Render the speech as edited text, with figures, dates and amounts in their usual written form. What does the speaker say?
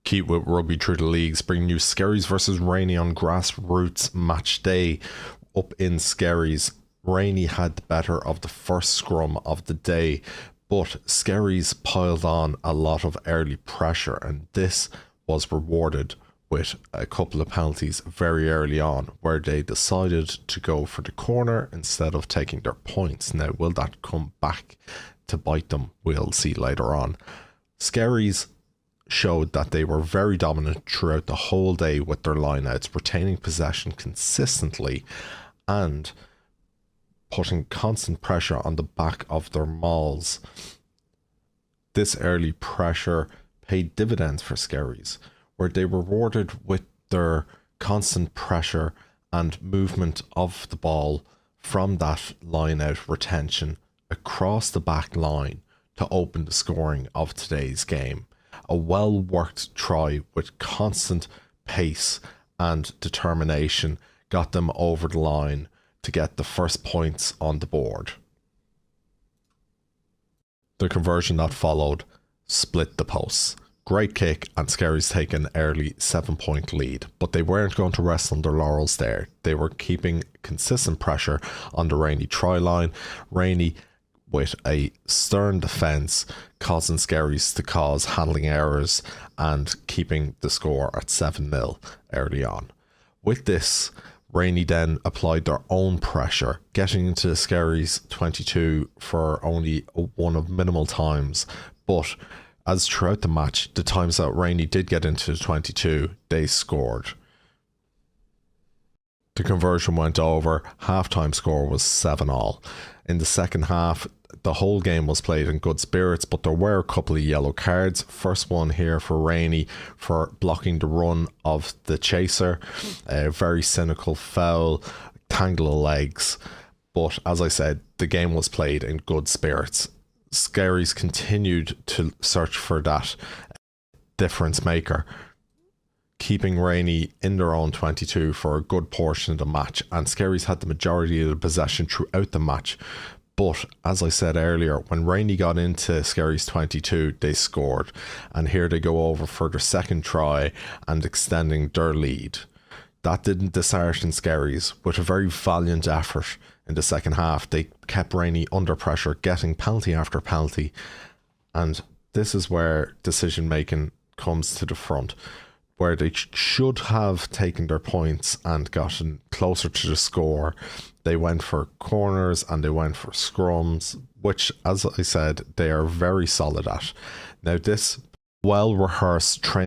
Keep with rugby through the leagues, bringing you Skerries versus Rainey on Grassroots Match Day. Up in Skerries, Rainey had the better of the first scrum of the day, but Skerries piled on a lot of early pressure, and this was rewarded with a couple of penalties very early on, where they decided to go for the corner instead of taking their points. Now, will that come back to bite them? We'll see later on. Skerries showed that they were very dominant throughout the whole day with their lineouts, retaining possession consistently and putting constant pressure on the back of their mauls. This early pressure paid dividends for Skerries, where they were rewarded with their constant pressure and movement of the ball from that line-out retention across the back line to open the scoring of today's game. A well-worked try with constant pace and determination got them over the line to get the first points on the board. The conversion that followed split the posts. Great kick, and Skerries take an early 7-point lead, but they weren't going to rest on their laurels there. They were keeping consistent pressure on the Rainey try line. Rainey with a stern defence, causing Skerries to cause handling errors and keeping the score at 7-0 early on. With this, Rainey then applied their own pressure, getting into Skerries 22 for only one of minimal times, but as throughout the match, the times that Rainey did get into the 22, they scored. The conversion went over, half-time score was 7-all. In the second half, the whole game was played in good spirits, but there were a couple of yellow cards. First one here for Rainey for blocking the run of the chaser. A very cynical foul, tangle of legs. But as I said, the game was played in good spirits. Skerries continued to search for that difference maker, keeping Rainey in their own 22 for a good portion of the match, and Skerries had the majority of the possession throughout the match. But as I said earlier, when Rainey got into Skerries 22, they scored, and here they go over for their second try and extending their lead. That didn't dishearten Skerries. With a very valiant effort in the second half, they kept Rainey under pressure, getting penalty after penalty, and this is where decision making comes to the front, where they should have taken their points and gotten closer to the score. They went for corners and they went for scrums, which, as I said, they are very solid at. Now, this well-rehearsed training